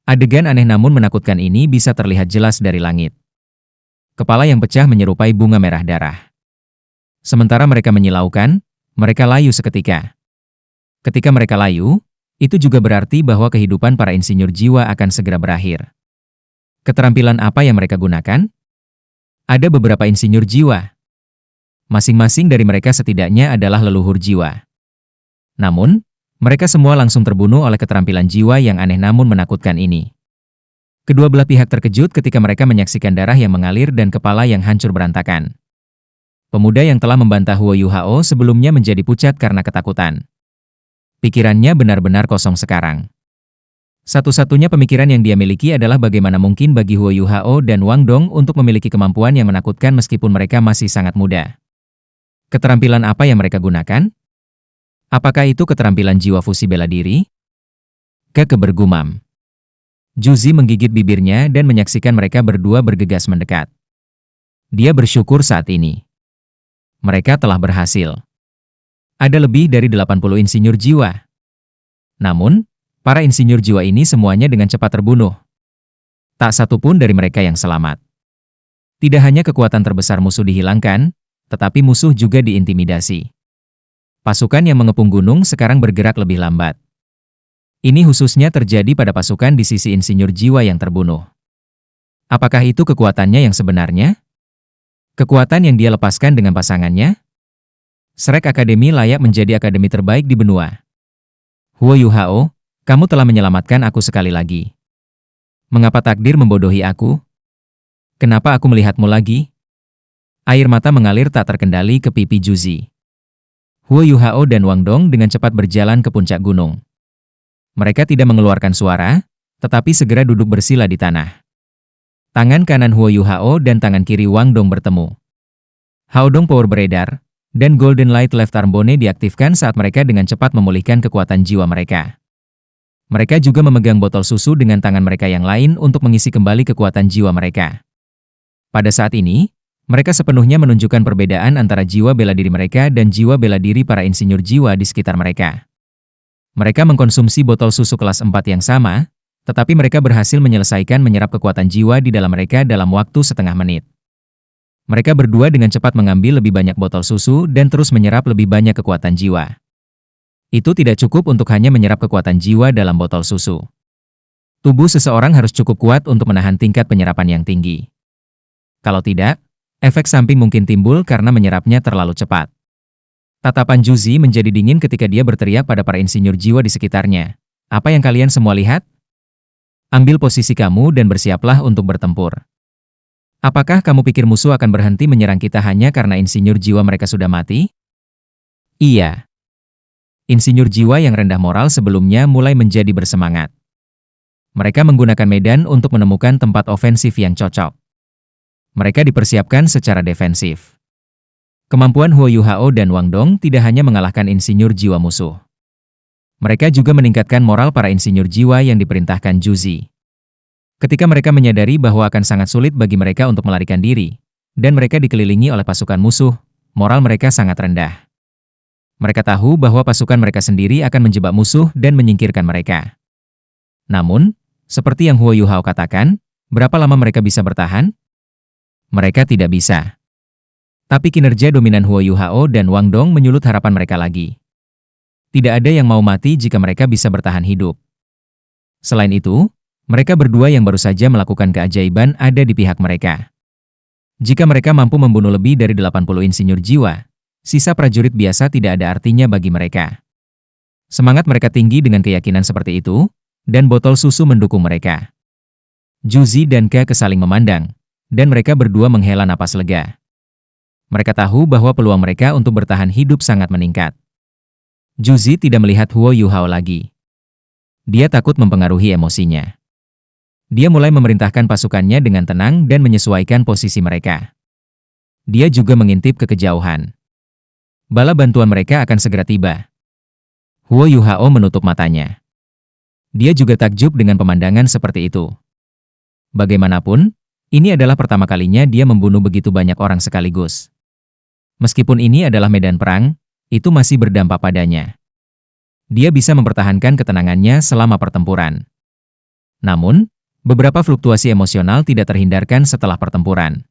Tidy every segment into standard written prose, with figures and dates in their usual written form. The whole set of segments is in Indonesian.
Adegan aneh namun menakutkan ini bisa terlihat jelas dari langit. Kepala yang pecah menyerupai bunga merah darah. Sementara mereka menyilaukan, mereka layu seketika. Ketika mereka layu, itu juga berarti bahwa kehidupan para insinyur jiwa akan segera berakhir. Keterampilan apa yang mereka gunakan? Ada beberapa insinyur jiwa. Masing-masing dari mereka setidaknya adalah leluhur jiwa. Namun, mereka semua langsung terbunuh oleh keterampilan jiwa yang aneh namun menakutkan ini. Kedua belah pihak terkejut ketika mereka menyaksikan darah yang mengalir dan kepala yang hancur berantakan. Pemuda yang telah membantah Huo Yuhao sebelumnya menjadi pucat karena ketakutan. Pikirannya benar-benar kosong sekarang. Satu-satunya pemikiran yang dia miliki adalah bagaimana mungkin bagi Huo Yuhao dan Wang Dong untuk memiliki kemampuan yang menakutkan meskipun mereka masih sangat muda. Keterampilan apa yang mereka gunakan? Apakah itu keterampilan jiwa fusi bela diri? Keke bergumam. Juzi menggigit bibirnya dan menyaksikan mereka berdua bergegas mendekat. Dia bersyukur saat ini. Mereka telah berhasil. Ada lebih dari 80 insinyur jiwa. Namun, para insinyur jiwa ini semuanya dengan cepat terbunuh. Tak satu pun dari mereka yang selamat. Tidak hanya kekuatan terbesar musuh dihilangkan, tetapi musuh juga diintimidasi. Pasukan yang mengepung gunung sekarang bergerak lebih lambat. Ini khususnya terjadi pada pasukan di sisi insinyur jiwa yang terbunuh. Apakah itu kekuatannya yang sebenarnya? Kekuatan yang dia lepaskan dengan pasangannya? Shrek Academy layak menjadi akademi terbaik di benua. Huo Yuhao, kamu telah menyelamatkan aku sekali lagi. Mengapa takdir membodohi aku? Kenapa aku melihatmu lagi? Air mata mengalir tak terkendali ke pipi Juzi. Huo Yuhao dan Wang Dong dengan cepat berjalan ke puncak gunung. Mereka tidak mengeluarkan suara, tetapi segera duduk bersila di tanah. Tangan kanan Huo Yuhao dan tangan kiri Wang Dong bertemu. Haodong Power beredar, dan Golden Light Left Arm Bone diaktifkan saat mereka dengan cepat memulihkan kekuatan jiwa mereka. Mereka juga memegang botol susu dengan tangan mereka yang lain untuk mengisi kembali kekuatan jiwa mereka. Pada saat ini, mereka sepenuhnya menunjukkan perbedaan antara jiwa bela diri mereka dan jiwa bela diri para insinyur jiwa di sekitar mereka. Mereka mengkonsumsi botol susu kelas 4 yang sama, tetapi mereka berhasil menyelesaikan menyerap kekuatan jiwa di dalam mereka dalam waktu setengah menit. Mereka berdua dengan cepat mengambil lebih banyak botol susu dan terus menyerap lebih banyak kekuatan jiwa. Itu tidak cukup untuk hanya menyerap kekuatan jiwa dalam botol susu. Tubuh seseorang harus cukup kuat untuk menahan tingkat penyerapan yang tinggi. Kalau tidak, efek samping mungkin timbul karena menyerapnya terlalu cepat. Tatapan Juzi menjadi dingin ketika dia berteriak pada para insinyur jiwa di sekitarnya. Apa yang kalian semua lihat? Ambil posisi kamu dan bersiaplah untuk bertempur. Apakah kamu pikir musuh akan berhenti menyerang kita hanya karena insinyur jiwa mereka sudah mati? Iya. Insinyur jiwa yang rendah moral sebelumnya mulai menjadi bersemangat. Mereka menggunakan medan untuk menemukan tempat ofensif yang cocok. Mereka dipersiapkan secara defensif. Kemampuan Huo Yuhao dan Wang Dong tidak hanya mengalahkan insinyur jiwa musuh. Mereka juga meningkatkan moral para insinyur jiwa yang diperintahkan Juzi. Ketika mereka menyadari bahwa akan sangat sulit bagi mereka untuk melarikan diri, dan mereka dikelilingi oleh pasukan musuh, moral mereka sangat rendah. Mereka tahu bahwa pasukan mereka sendiri akan menjebak musuh dan menyingkirkan mereka. Namun, seperti yang Huo Yuhao katakan, berapa lama mereka bisa bertahan? Mereka tidak bisa. Tapi kinerja dominan Huo Yuhao dan Wang Dong menyulut harapan mereka lagi. Tidak ada yang mau mati jika mereka bisa bertahan hidup. Selain itu, mereka berdua yang baru saja melakukan keajaiban ada di pihak mereka. Jika mereka mampu membunuh lebih dari 80 insinyur jiwa, sisa prajurit biasa tidak ada artinya bagi mereka. Semangat mereka tinggi dengan keyakinan seperti itu, dan botol susu mendukung mereka. Juzi dan Ke saling memandang, dan mereka berdua menghela napas lega. Mereka tahu bahwa peluang mereka untuk bertahan hidup sangat meningkat. Juzi tidak melihat Huo Yuhao lagi. Dia takut mempengaruhi emosinya. Dia mulai memerintahkan pasukannya dengan tenang dan menyesuaikan posisi mereka. Dia juga mengintip ke kejauhan. Bala bantuan mereka akan segera tiba. Huo Yuhao menutup matanya. Dia juga takjub dengan pemandangan seperti itu. Bagaimanapun, ini adalah pertama kalinya dia membunuh begitu banyak orang sekaligus. Meskipun ini adalah medan perang, itu masih berdampak padanya. Dia bisa mempertahankan ketenangannya selama pertempuran. Namun, beberapa fluktuasi emosional tidak terhindarkan setelah pertempuran.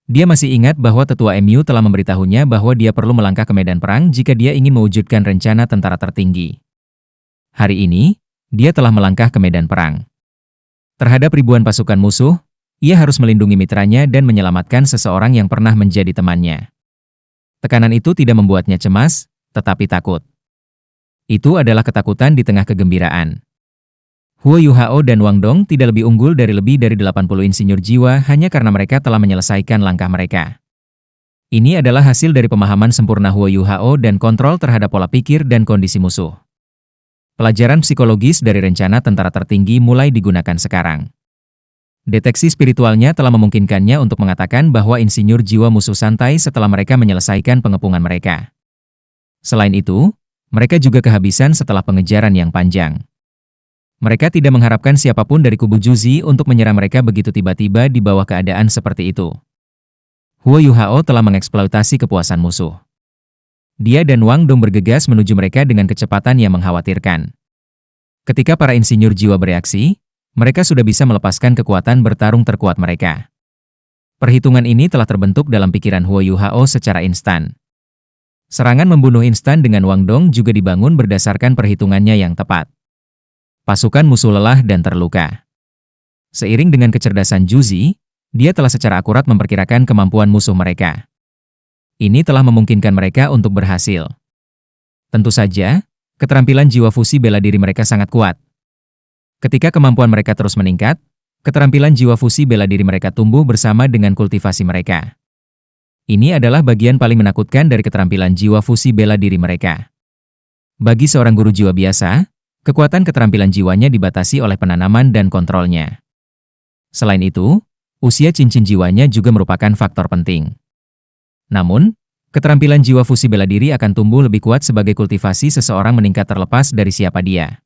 Dia masih ingat bahwa tetua MU telah memberitahunya bahwa dia perlu melangkah ke medan perang jika dia ingin mewujudkan rencana tentara tertinggi. Hari ini, dia telah melangkah ke medan perang. Terhadap ribuan pasukan musuh, ia harus melindungi mitranya dan menyelamatkan seseorang yang pernah menjadi temannya. Tekanan itu tidak membuatnya cemas, tetapi takut. Itu adalah ketakutan di tengah kegembiraan. Huo Yuhao dan Wang Dong tidak lebih unggul dari lebih dari 80 insinyur jiwa hanya karena mereka telah menyelesaikan langkah mereka. Ini adalah hasil dari pemahaman sempurna Huo Yuhao dan kontrol terhadap pola pikir dan kondisi musuh. Pelajaran psikologis dari rencana tentara tertinggi mulai digunakan sekarang. Deteksi spiritualnya telah memungkinkannya untuk mengatakan bahwa insinyur jiwa musuh santai setelah mereka menyelesaikan pengepungan mereka. Selain itu, mereka juga kehabisan setelah pengejaran yang panjang. Mereka tidak mengharapkan siapapun dari kubu Juzi untuk menyerang mereka begitu tiba-tiba di bawah keadaan seperti itu. Huo Yuhao telah mengeksploitasi kepuasan musuh. Dia dan Wang Dong bergegas menuju mereka dengan kecepatan yang mengkhawatirkan. Ketika para insinyur jiwa bereaksi, mereka sudah bisa melepaskan kekuatan bertarung terkuat mereka. Perhitungan ini telah terbentuk dalam pikiran Huo Yuhao secara instan. Serangan membunuh instan dengan Wang Dong juga dibangun berdasarkan perhitungannya yang tepat. Pasukan musuh lelah dan terluka. Seiring dengan kecerdasan Juzi, dia telah secara akurat memperkirakan kemampuan musuh mereka. Ini telah memungkinkan mereka untuk berhasil. Tentu saja, keterampilan jiwa fusi bela diri mereka sangat kuat. Ketika kemampuan mereka terus meningkat, keterampilan jiwa fusi bela diri mereka tumbuh bersama dengan kultivasi mereka. Ini adalah bagian paling menakutkan dari keterampilan jiwa fusi bela diri mereka. Bagi seorang guru jiwa biasa, kekuatan keterampilan jiwanya dibatasi oleh penanaman dan kontrolnya. Selain itu, usia cincin jiwanya juga merupakan faktor penting. Namun, keterampilan jiwa fusi bela diri akan tumbuh lebih kuat sebagai kultivasi seseorang meningkat terlepas dari siapa dia.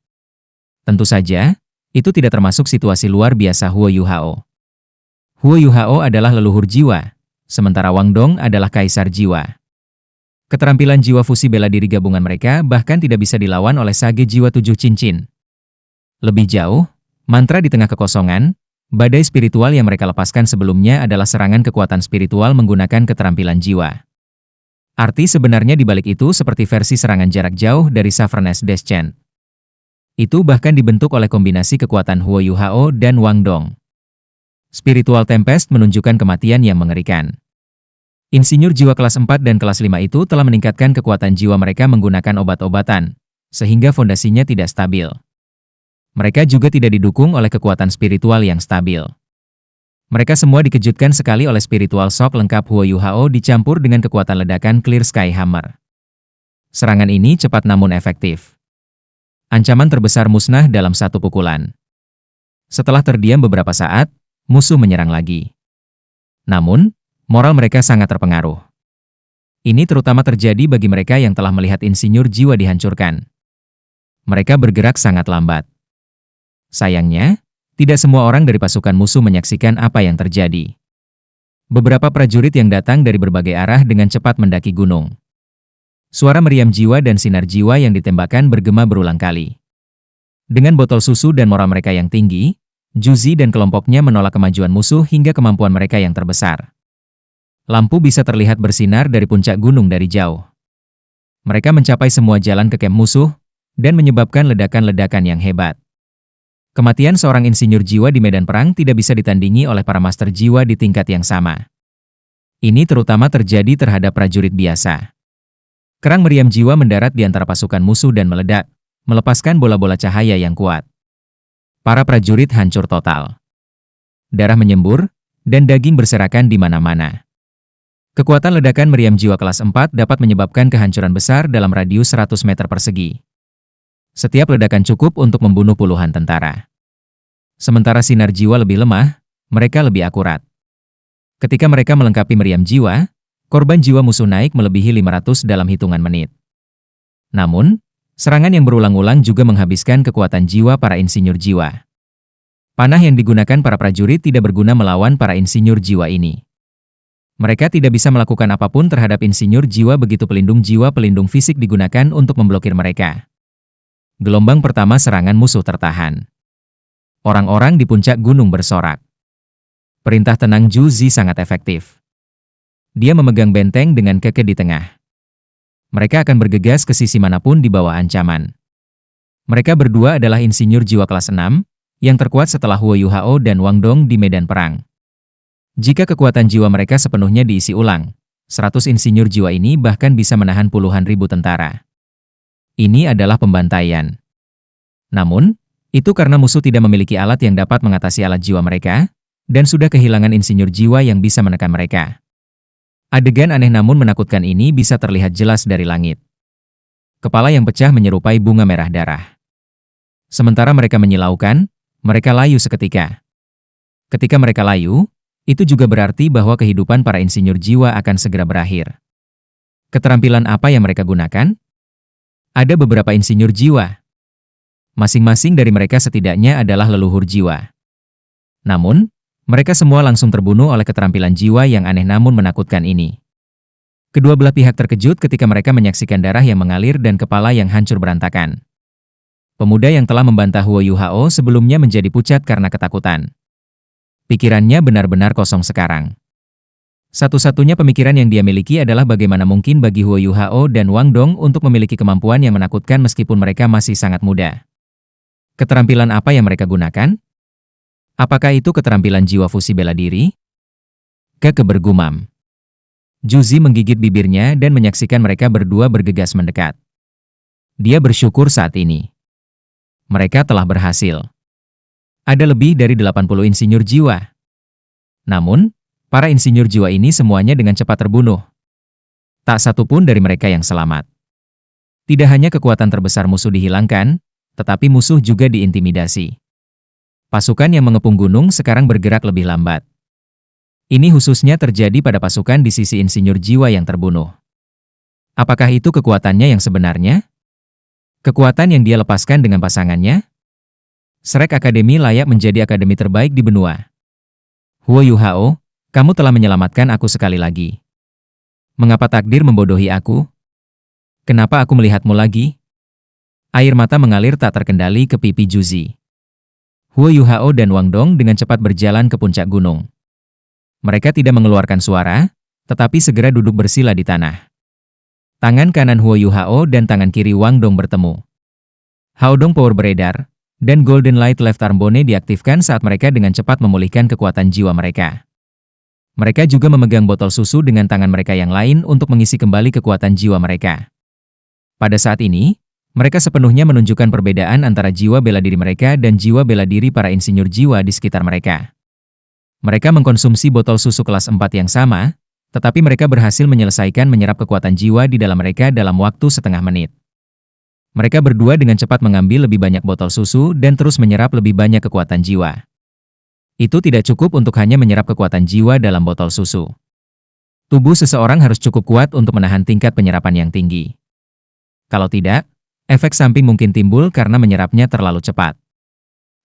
Tentu saja, itu tidak termasuk situasi luar biasa Huo Yuhao. Huo Yuhao adalah leluhur jiwa, sementara Wang Dong adalah kaisar jiwa. Keterampilan jiwa fusi bela diri gabungan mereka bahkan tidak bisa dilawan oleh sage jiwa 7 cincin. Lebih jauh, mantra di tengah kekosongan, badai spiritual yang mereka lepaskan sebelumnya adalah serangan kekuatan spiritual menggunakan keterampilan jiwa. Arti sebenarnya di balik itu seperti versi serangan jarak jauh dari Saverness Descent. Itu bahkan dibentuk oleh kombinasi kekuatan Huo Yuhao dan Wang Dong. Spiritual Tempest menunjukkan kematian yang mengerikan. Insinyur jiwa kelas 4 dan kelas 5 itu telah meningkatkan kekuatan jiwa mereka menggunakan obat-obatan, sehingga fondasinya tidak stabil. Mereka juga tidak didukung oleh kekuatan spiritual yang stabil. Mereka semua dikejutkan sekali oleh spiritual shock lengkap Huo Yuhao dicampur dengan kekuatan ledakan Clear Sky Hammer. Serangan ini cepat namun efektif. Ancaman terbesar musnah dalam satu pukulan. Setelah terdiam beberapa saat, musuh menyerang lagi. Namun, moral mereka sangat terpengaruh. Ini terutama terjadi bagi mereka yang telah melihat insinyur jiwa dihancurkan. Mereka bergerak sangat lambat. Sayangnya, tidak semua orang dari pasukan musuh menyaksikan apa yang terjadi. Beberapa prajurit yang datang dari berbagai arah dengan cepat mendaki gunung. Suara meriam jiwa dan sinar jiwa yang ditembakkan bergema berulang kali. Dengan botol susu dan moral mereka yang tinggi, Juzi dan kelompoknya menolak kemajuan musuh hingga kemampuan mereka yang terbesar. Lampu bisa terlihat bersinar dari puncak gunung dari jauh. Mereka mencapai semua jalan ke kamp musuh, dan menyebabkan ledakan-ledakan yang hebat. Kematian seorang insinyur jiwa di medan perang tidak bisa ditandingi oleh para master jiwa di tingkat yang sama. Ini terutama terjadi terhadap prajurit biasa. Kerang meriam jiwa mendarat di antara pasukan musuh dan meledak, melepaskan bola-bola cahaya yang kuat. Para prajurit hancur total. Darah menyembur, dan daging berserakan di mana-mana. Kekuatan ledakan meriam jiwa kelas 4 dapat menyebabkan kehancuran besar dalam radius 100 meter persegi. Setiap ledakan cukup untuk membunuh puluhan tentara. Sementara sinar jiwa lebih lemah, mereka lebih akurat. Ketika mereka melengkapi meriam jiwa, korban jiwa musuh naik melebihi 500 dalam hitungan menit. Namun, serangan yang berulang-ulang juga menghabiskan kekuatan jiwa para insinyur jiwa. Panah yang digunakan para prajurit tidak berguna melawan para insinyur jiwa ini. Mereka tidak bisa melakukan apapun terhadap insinyur jiwa begitu pelindung jiwa pelindung fisik digunakan untuk memblokir mereka. Gelombang pertama serangan musuh tertahan. Orang-orang di puncak gunung bersorak. Perintah tenang Zhu Zi sangat efektif. Dia memegang benteng dengan keke di tengah. Mereka akan bergegas ke sisi manapun di bawah ancaman. Mereka berdua adalah insinyur jiwa kelas 6, yang terkuat setelah Huo Yuhao dan Wang Dong di medan perang. Jika kekuatan jiwa mereka sepenuhnya diisi ulang, 100 insinyur jiwa ini bahkan bisa menahan puluhan ribu tentara. Ini adalah pembantaian. Namun, itu karena musuh tidak memiliki alat yang dapat mengatasi alat jiwa mereka, dan sudah kehilangan insinyur jiwa yang bisa menekan mereka. Adegan aneh namun menakutkan ini bisa terlihat jelas dari langit. Kepala yang pecah menyerupai bunga merah darah. Sementara mereka menyilaukan, mereka layu seketika. Ketika mereka layu, itu juga berarti bahwa kehidupan para insinyur jiwa akan segera berakhir. Keterampilan apa yang mereka gunakan? Ada beberapa insinyur jiwa. Masing-masing dari mereka setidaknya adalah leluhur jiwa. Namun, mereka semua langsung terbunuh oleh keterampilan jiwa yang aneh namun menakutkan ini. Kedua belah pihak terkejut ketika mereka menyaksikan darah yang mengalir dan kepala yang hancur berantakan. Pemuda yang telah membantah Huo Yuhao sebelumnya menjadi pucat karena ketakutan. Pikirannya benar-benar kosong sekarang. Satu-satunya pemikiran yang dia miliki adalah bagaimana mungkin bagi Huo Yuhao dan Wang Dong untuk memiliki kemampuan yang menakutkan meskipun mereka masih sangat muda. Keterampilan apa yang mereka gunakan? Apakah itu keterampilan jiwa fusi bela diri? Keke bergumam. Zhu Zi menggigit bibirnya dan menyaksikan mereka berdua bergegas mendekat. Dia bersyukur saat ini. Mereka telah berhasil. Ada lebih dari 80 insinyur jiwa. Namun, para insinyur jiwa ini semuanya dengan cepat terbunuh. Tak satu pun dari mereka yang selamat. Tidak hanya kekuatan terbesar musuh dihilangkan, tetapi musuh juga diintimidasi. Pasukan yang mengepung gunung sekarang bergerak lebih lambat. Ini khususnya terjadi pada pasukan di sisi insinyur jiwa yang terbunuh. Apakah itu kekuatannya yang sebenarnya? Kekuatan yang dia lepaskan dengan pasangannya? Shrek Academy layak menjadi akademi terbaik di benua. Huo Yuhao, kamu telah menyelamatkan aku sekali lagi. Mengapa takdir membodohi aku? Kenapa aku melihatmu lagi? Air mata mengalir tak terkendali ke pipi Zhu Zi. Huo Yuhao dan Wang Dong dengan cepat berjalan ke puncak gunung. Mereka tidak mengeluarkan suara, tetapi segera duduk bersila di tanah. Tangan kanan Huo Yuhao dan tangan kiri Wang Dong bertemu. Hao Dong Power beredar, dan Golden Light Left Arm Bone diaktifkan saat mereka dengan cepat memulihkan kekuatan jiwa mereka. Mereka juga memegang botol susu dengan tangan mereka yang lain untuk mengisi kembali kekuatan jiwa mereka. Pada saat ini, mereka sepenuhnya menunjukkan perbedaan antara jiwa bela diri mereka dan jiwa bela diri para insinyur jiwa di sekitar mereka. Mereka mengkonsumsi botol susu kelas 4 yang sama, tetapi mereka berhasil menyelesaikan menyerap kekuatan jiwa di dalam mereka dalam waktu setengah menit. Mereka berdua dengan cepat mengambil lebih banyak botol susu dan terus menyerap lebih banyak kekuatan jiwa. Itu tidak cukup untuk hanya menyerap kekuatan jiwa dalam botol susu. Tubuh seseorang harus cukup kuat untuk menahan tingkat penyerapan yang tinggi. Kalau tidak, efek samping mungkin timbul karena menyerapnya terlalu cepat.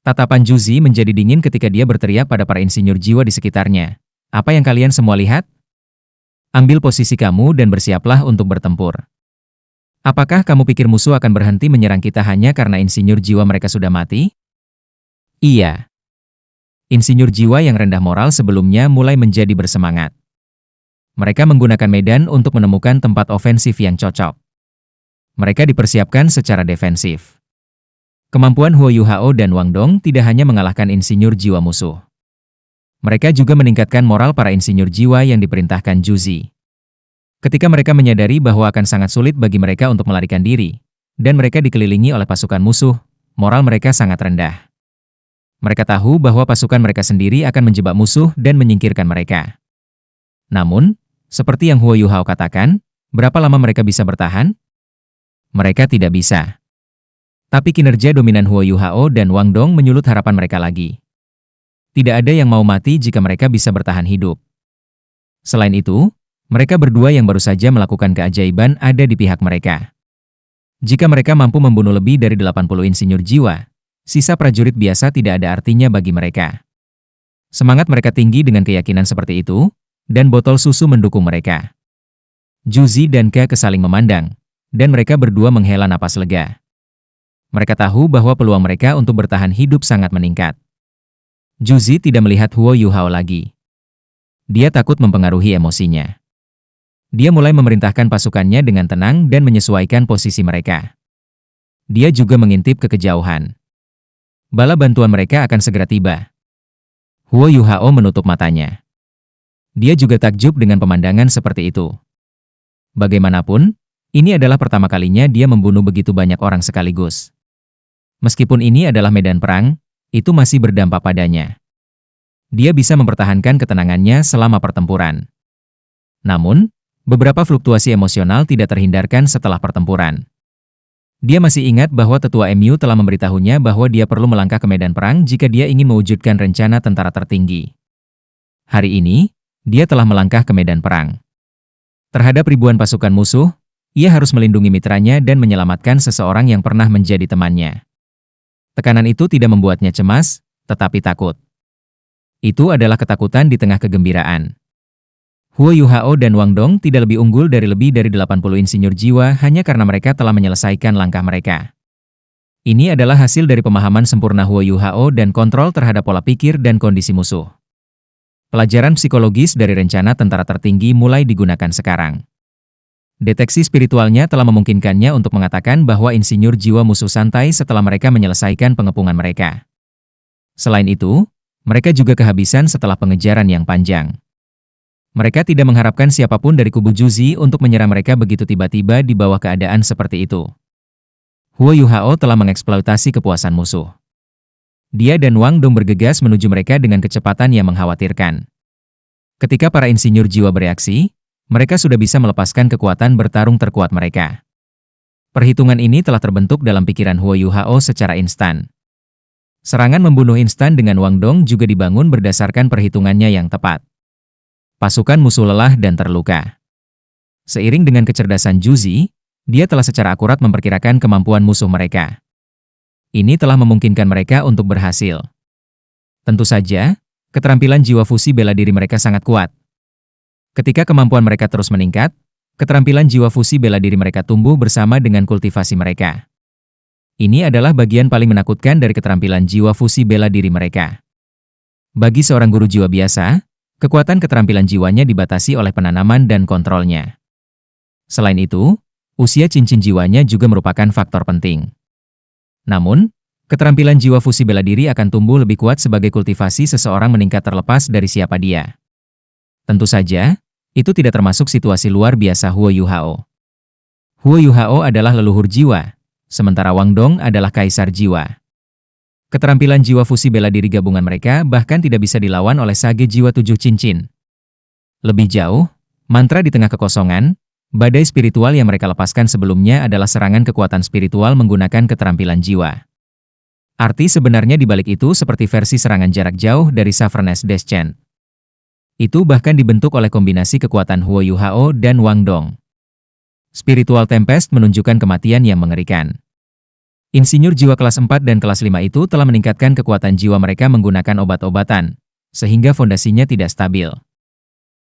Tatapan Zhu Zi menjadi dingin ketika dia berteriak pada para insinyur jiwa di sekitarnya. Apa yang kalian semua lihat? Ambil posisi kamu dan bersiaplah untuk bertempur. Apakah kamu pikir musuh akan berhenti menyerang kita hanya karena insinyur jiwa mereka sudah mati? Iya. Insinyur jiwa yang rendah moral sebelumnya mulai menjadi bersemangat. Mereka menggunakan medan untuk menemukan tempat ofensif yang cocok. Mereka dipersiapkan secara defensif. Kemampuan Huo Yuhao dan Wang Dong tidak hanya mengalahkan insinyur jiwa musuh. Mereka juga meningkatkan moral para insinyur jiwa yang diperintahkan Zhu Zi. Ketika mereka menyadari bahwa akan sangat sulit bagi mereka untuk melarikan diri, dan mereka dikelilingi oleh pasukan musuh, moral mereka sangat rendah. Mereka tahu bahwa pasukan mereka sendiri akan menjebak musuh dan menyingkirkan mereka. Namun, seperti yang Huo Yuhao katakan, berapa lama mereka bisa bertahan? Mereka tidak bisa. Tapi kinerja dominan Huo Yuhao dan Wang Dong menyulut harapan mereka lagi. Tidak ada yang mau mati jika mereka bisa bertahan hidup. Selain itu, mereka berdua yang baru saja melakukan keajaiban ada di pihak mereka. Jika mereka mampu membunuh lebih dari 80 insinyur jiwa, sisa prajurit biasa tidak ada artinya bagi mereka. Semangat mereka tinggi dengan keyakinan seperti itu, dan botol susu mendukung mereka. Zhu Zi dan Ke saling memandang, dan mereka berdua menghela napas lega. Mereka tahu bahwa peluang mereka untuk bertahan hidup sangat meningkat. Juzi tidak melihat Huo Yuhao lagi. Dia takut mempengaruhi emosinya. Dia mulai memerintahkan pasukannya dengan tenang dan menyesuaikan posisi mereka. Dia juga mengintip ke kejauhan. Bala bantuan mereka akan segera tiba. Huo Yuhao menutup matanya. Dia juga takjub dengan pemandangan seperti itu. Bagaimanapun, ini adalah pertama kalinya dia membunuh begitu banyak orang sekaligus. Meskipun ini adalah medan perang, itu masih berdampak padanya. Dia bisa mempertahankan ketenangannya selama pertempuran. Namun, beberapa fluktuasi emosional tidak terhindarkan setelah pertempuran. Dia masih ingat bahwa tetua MU telah memberitahunya bahwa dia perlu melangkah ke medan perang jika dia ingin mewujudkan rencana tentara tertinggi. Hari ini, dia telah melangkah ke medan perang. Terhadap ribuan pasukan musuh, ia harus melindungi mitranya dan menyelamatkan seseorang yang pernah menjadi temannya. Tekanan itu tidak membuatnya cemas, tetapi takut. Itu adalah ketakutan di tengah kegembiraan. Huo Yuhao dan Wang Dong tidak lebih unggul dari lebih dari 80 insinyur jiwa hanya karena mereka telah menyelesaikan langkah mereka. Ini adalah hasil dari pemahaman sempurna Huo Yuhao dan kontrol terhadap pola pikir dan kondisi musuh. Pelajaran psikologis dari rencana tentara tertinggi mulai digunakan sekarang. Deteksi spiritualnya telah memungkinkannya untuk mengatakan bahwa insinyur jiwa musuh santai setelah mereka menyelesaikan pengepungan mereka. Selain itu, mereka juga kehabisan setelah pengejaran yang panjang. Mereka tidak mengharapkan siapapun dari kubu Juzi untuk menyerang mereka begitu tiba-tiba di bawah keadaan seperti itu. Huo Yuhao telah mengeksploitasi kepuasan musuh. Dia dan Wang Dong bergegas menuju mereka dengan kecepatan yang mengkhawatirkan. Ketika para insinyur jiwa bereaksi, mereka sudah bisa melepaskan kekuatan bertarung terkuat mereka. Perhitungan ini telah terbentuk dalam pikiran Huo Yuhao secara instan. Serangan membunuh instan dengan Wang Dong juga dibangun berdasarkan perhitungannya yang tepat. Pasukan musuh lelah dan terluka. Seiring dengan kecerdasan Juzi, dia telah secara akurat memperkirakan kemampuan musuh mereka. Ini telah memungkinkan mereka untuk berhasil. Tentu saja, keterampilan jiwa fusi bela diri mereka sangat kuat. Ketika kemampuan mereka terus meningkat, keterampilan jiwa fusi bela diri mereka tumbuh bersama dengan kultivasi mereka. Ini adalah bagian paling menakutkan dari keterampilan jiwa fusi bela diri mereka. Bagi seorang guru jiwa biasa, kekuatan keterampilan jiwanya dibatasi oleh penanaman dan kontrolnya. Selain itu, usia cincin jiwanya juga merupakan faktor penting. Namun, keterampilan jiwa fusi bela diri akan tumbuh lebih kuat sebagai kultivasi seseorang meningkat terlepas dari siapa dia. Tentu saja, itu tidak termasuk situasi luar biasa Huo Yuhao. Huo Yuhao adalah leluhur jiwa, sementara Wang Dong adalah kaisar jiwa. Keterampilan jiwa fusi bela diri gabungan mereka bahkan tidak bisa dilawan oleh sage jiwa 7 cincin. Lebih jauh, mantra di tengah kekosongan, badai spiritual yang mereka lepaskan sebelumnya adalah serangan kekuatan spiritual menggunakan keterampilan jiwa. Arti sebenarnya di balik itu seperti versi serangan jarak jauh dari Saverness Deschent. Itu bahkan dibentuk oleh kombinasi kekuatan Huo Yuhao dan Wang Dong. Spiritual Tempest menunjukkan kematian yang mengerikan. Insinyur jiwa kelas 4 dan kelas 5 itu telah meningkatkan kekuatan jiwa mereka menggunakan obat-obatan, sehingga fondasinya tidak stabil.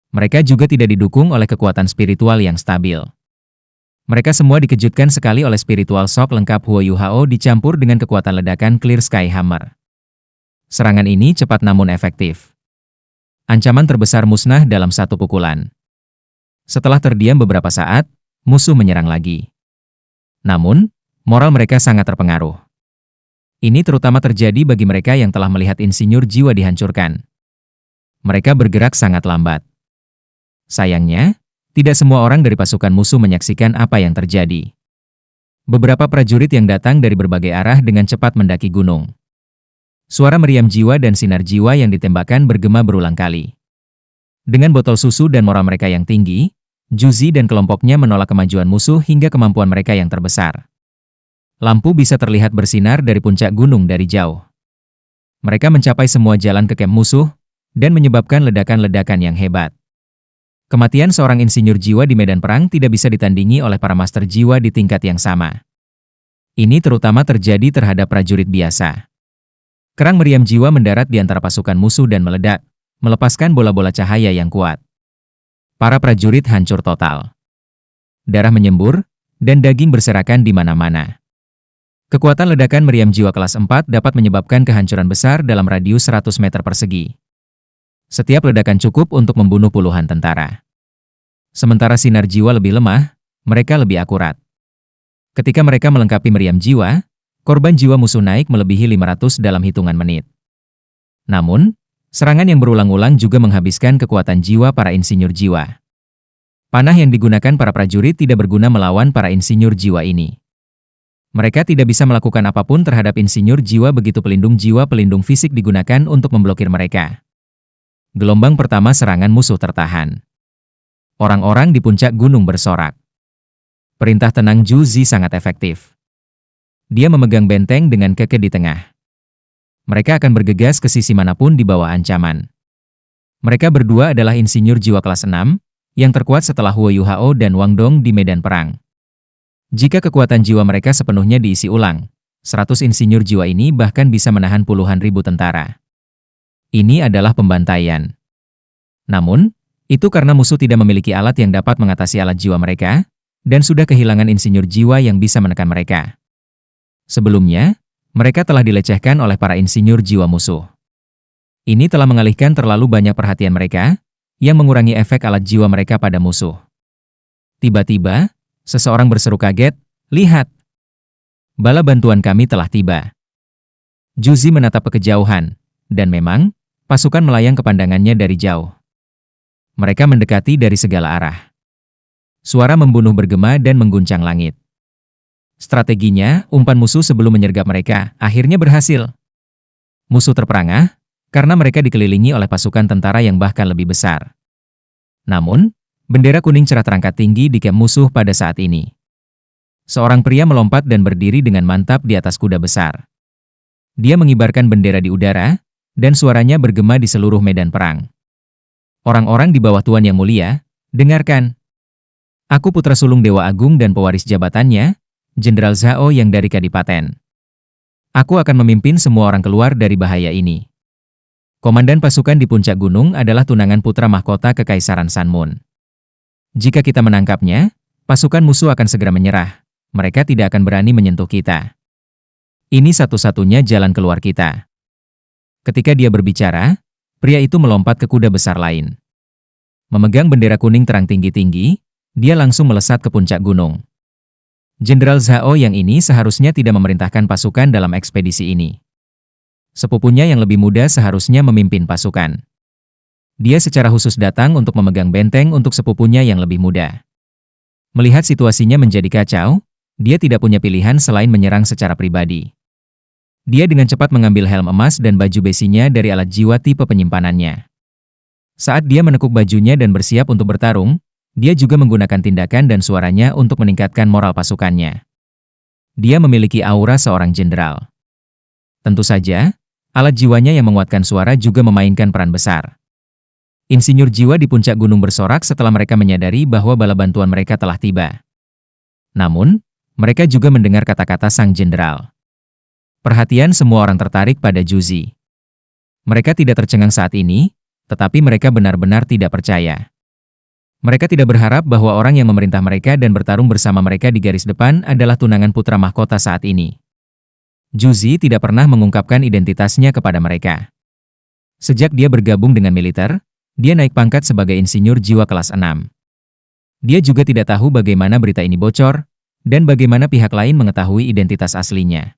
Mereka juga tidak didukung oleh kekuatan spiritual yang stabil. Mereka semua dikejutkan sekali oleh spiritual shock lengkap Huo Yuhao dicampur dengan kekuatan ledakan Clear Sky Hammer. Serangan ini cepat namun efektif. Ancaman terbesar musnah dalam satu pukulan. Setelah terdiam beberapa saat, musuh menyerang lagi. Namun, moral mereka sangat terpengaruh. Ini terutama terjadi bagi mereka yang telah melihat insinyur jiwa dihancurkan. Mereka bergerak sangat lambat. Sayangnya, tidak semua orang dari pasukan musuh menyaksikan apa yang terjadi. Beberapa prajurit yang datang dari berbagai arah dengan cepat mendaki gunung. Suara meriam jiwa dan sinar jiwa yang ditembakkan bergema berulang kali. Dengan botol susu dan moral mereka yang tinggi, Juzi dan kelompoknya menolak kemajuan musuh hingga kemampuan mereka yang terbesar. Lampu bisa terlihat bersinar dari puncak gunung dari jauh. Mereka mencapai semua jalan ke kamp musuh, dan menyebabkan ledakan-ledakan yang hebat. Kematian seorang insinyur jiwa di medan perang tidak bisa ditandingi oleh para master jiwa di tingkat yang sama. Ini terutama terjadi terhadap prajurit biasa. Kerang meriam jiwa mendarat di antara pasukan musuh dan meledak, melepaskan bola-bola cahaya yang kuat. Para prajurit hancur total. Darah menyembur, dan daging berserakan di mana-mana. Kekuatan ledakan meriam jiwa kelas 4 dapat menyebabkan kehancuran besar dalam radius 100 meter persegi. Setiap ledakan cukup untuk membunuh puluhan tentara. Sementara sinar jiwa lebih lemah, mereka lebih akurat. Ketika mereka melengkapi meriam jiwa, korban jiwa musuh naik melebihi 500 dalam hitungan menit. Namun, serangan yang berulang-ulang juga menghabiskan kekuatan jiwa para insinyur jiwa. Panah yang digunakan para prajurit tidak berguna melawan para insinyur jiwa ini. Mereka tidak bisa melakukan apapun terhadap insinyur jiwa begitu pelindung jiwa pelindung fisik digunakan untuk memblokir mereka. Gelombang pertama serangan musuh tertahan. Orang-orang di puncak gunung bersorak. Perintah tenang Zhu Zi sangat efektif. Dia memegang benteng dengan kekeh di tengah. Mereka akan bergegas ke sisi manapun di bawah ancaman. Mereka berdua adalah insinyur jiwa kelas 6, yang terkuat setelah Huo Yuhao dan Wang Dong di medan perang. Jika kekuatan jiwa mereka sepenuhnya diisi ulang, 100 insinyur jiwa ini bahkan bisa menahan puluhan ribu tentara. Ini adalah pembantaian. Namun, itu karena musuh tidak memiliki alat yang dapat mengatasi alat jiwa mereka, dan sudah kehilangan insinyur jiwa yang bisa menekan mereka. Sebelumnya, mereka telah dilecehkan oleh para insinyur jiwa musuh. Ini telah mengalihkan terlalu banyak perhatian mereka, yang mengurangi efek alat jiwa mereka pada musuh. Tiba-tiba, seseorang berseru kaget, "Lihat! Bala bantuan kami telah tiba." Zhu Zi menatap ke kejauhan, dan memang, pasukan melayang ke pandangannya dari jauh. Mereka mendekati dari segala arah. Suara membunuh bergema dan mengguncang langit. Strateginya, umpan musuh sebelum menyergap mereka, akhirnya berhasil. Musuh terperangah, karena mereka dikelilingi oleh pasukan tentara yang bahkan lebih besar. Namun, bendera kuning cerah terangkat tinggi di kamp musuh pada saat ini. Seorang pria melompat dan berdiri dengan mantap di atas kuda besar. Dia mengibarkan bendera di udara, dan suaranya bergema di seluruh medan perang. Orang-orang di bawah Tuan Yang Mulia, dengarkan. Aku putra sulung Dewa Agung dan pewaris jabatannya, Jenderal Zhao yang dari Kadipaten. Aku akan memimpin semua orang keluar dari bahaya ini. Komandan pasukan di puncak gunung adalah tunangan putra mahkota Kekaisaran Sanmun. Jika kita menangkapnya, pasukan musuh akan segera menyerah. Mereka tidak akan berani menyentuh kita. Ini satu-satunya jalan keluar kita. Ketika dia berbicara, pria itu melompat ke kuda besar lain. Memegang bendera kuning terang tinggi-tinggi, dia langsung melesat ke puncak gunung. Jenderal Zhao yang ini seharusnya tidak memerintahkan pasukan dalam ekspedisi ini. Sepupunya yang lebih muda seharusnya memimpin pasukan. Dia secara khusus datang untuk memegang benteng untuk sepupunya yang lebih muda. Melihat situasinya menjadi kacau, dia tidak punya pilihan selain menyerang secara pribadi. Dia dengan cepat mengambil helm emas dan baju besinya dari alat jiwa tipe penyimpanannya. Saat dia menekuk bajunya dan bersiap untuk bertarung, dia juga menggunakan tindakan dan suaranya untuk meningkatkan moral pasukannya. Dia memiliki aura seorang jenderal. Tentu saja, alat jiwanya yang menguatkan suara juga memainkan peran besar. Insinyur jiwa di puncak gunung bersorak setelah mereka menyadari bahwa bala bantuan mereka telah tiba. Namun, mereka juga mendengar kata-kata sang jenderal. Perhatian semua orang tertarik pada Zhu Zi. Mereka tidak tercengang saat ini, tetapi mereka benar-benar tidak percaya. Mereka tidak berharap bahwa orang yang memerintah mereka dan bertarung bersama mereka di garis depan adalah tunangan putra mahkota saat ini. Zhu Zi tidak pernah mengungkapkan identitasnya kepada mereka. Sejak dia bergabung dengan militer, dia naik pangkat sebagai insinyur jiwa kelas 6. Dia juga tidak tahu bagaimana berita ini bocor, dan bagaimana pihak lain mengetahui identitas aslinya.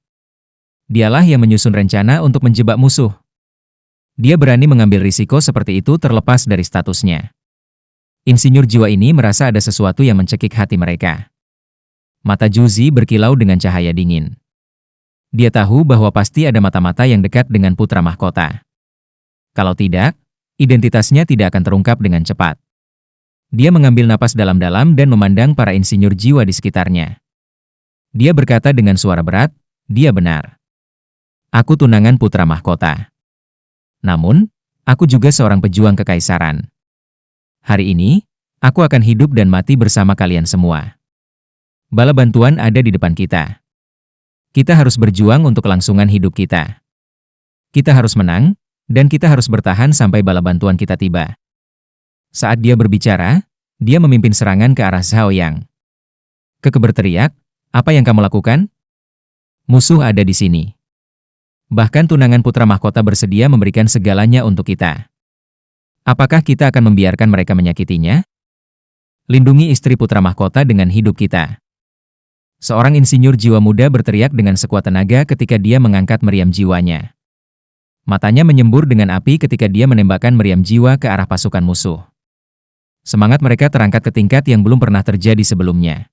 Dialah yang menyusun rencana untuk menjebak musuh. Dia berani mengambil risiko seperti itu terlepas dari statusnya. Insinyur jiwa ini merasa ada sesuatu yang mencekik hati mereka. Mata Zhu Zi berkilau dengan cahaya dingin. Dia tahu bahwa pasti ada mata-mata yang dekat dengan putra mahkota. Kalau tidak, identitasnya tidak akan terungkap dengan cepat. Dia mengambil napas dalam-dalam dan memandang para insinyur jiwa di sekitarnya. Dia berkata dengan suara berat, dia benar. Aku tunangan putra mahkota. Namun, aku juga seorang pejuang kekaisaran. Hari ini, aku akan hidup dan mati bersama kalian semua. Bala bantuan ada di depan kita. Kita harus berjuang untuk kelangsungan hidup kita. Kita harus menang, dan kita harus bertahan sampai bala bantuan kita tiba. Saat dia berbicara, dia memimpin serangan ke arah Zhao Yang. Keke berteriak, apa yang kamu lakukan? Musuh ada di sini. Bahkan tunangan putra mahkota bersedia memberikan segalanya untuk kita. Apakah kita akan membiarkan mereka menyakitinya? Lindungi istri putra mahkota dengan hidup kita. Seorang insinyur jiwa muda berteriak dengan sekuat tenaga ketika dia mengangkat meriam jiwanya. Matanya menyembur dengan api ketika dia menembakkan meriam jiwa ke arah pasukan musuh. Semangat mereka terangkat ke tingkat yang belum pernah terjadi sebelumnya.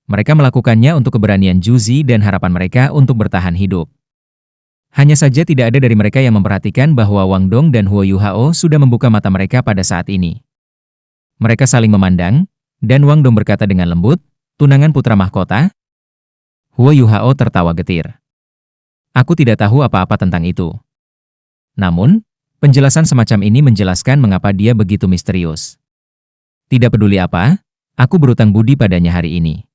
Mereka melakukannya untuk keberanian Juzi dan harapan mereka untuk bertahan hidup. Hanya saja tidak ada dari mereka yang memperhatikan bahwa Wang Dong dan Huo Yuhao sudah membuka mata mereka pada saat ini. Mereka saling memandang, dan Wang Dong berkata dengan lembut, "Tunangan putra mahkota?" Huo Yuhao tertawa getir. "Aku tidak tahu apa-apa tentang itu. Namun, penjelasan semacam ini menjelaskan mengapa dia begitu misterius. Tidak peduli apa, aku berutang budi padanya hari ini.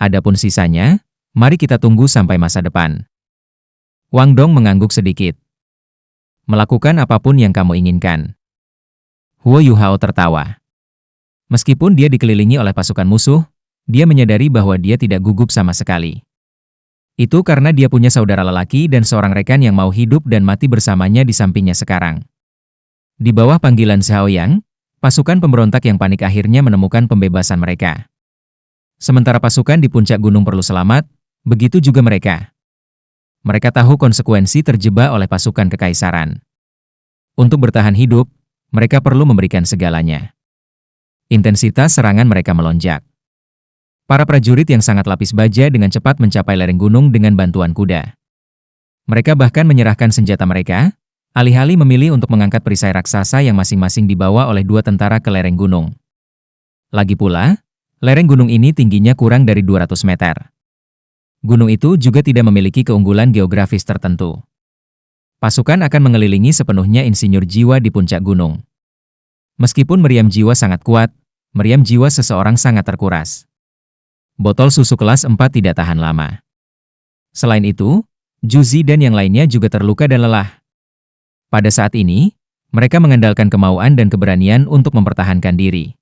Adapun sisanya, mari kita tunggu sampai masa depan." Wang Dong mengangguk sedikit. "Melakukan apapun yang kamu inginkan." Huo Yuhao tertawa. Meskipun dia dikelilingi oleh pasukan musuh, dia menyadari bahwa dia tidak gugup sama sekali. Itu karena dia punya saudara lelaki dan seorang rekan yang mau hidup dan mati bersamanya di sampingnya sekarang. Di bawah panggilan Xiaoyang, pasukan pemberontak yang panik akhirnya menemukan pembebasan mereka. Sementara pasukan di puncak gunung perlu selamat, begitu juga mereka. Mereka tahu konsekuensi terjebak oleh pasukan kekaisaran. Untuk bertahan hidup, mereka perlu memberikan segalanya. Intensitas serangan mereka melonjak. Para prajurit yang sangat lapis baja dengan cepat mencapai lereng gunung dengan bantuan kuda. Mereka bahkan menyerahkan senjata mereka, alih-alih memilih untuk mengangkat perisai raksasa yang masing-masing dibawa oleh dua tentara ke lereng gunung. Lagi pula, lereng gunung ini tingginya kurang dari 200 meter. Gunung itu juga tidak memiliki keunggulan geografis tertentu. Pasukan akan mengelilingi sepenuhnya insinyur jiwa di puncak gunung. Meskipun meriam jiwa sangat kuat, meriam jiwa seseorang sangat terkuras. Botol susu kelas 4 tidak tahan lama. Selain itu, Juzi dan yang lainnya juga terluka dan lelah. Pada saat ini, mereka mengandalkan kemauan dan keberanian untuk mempertahankan diri.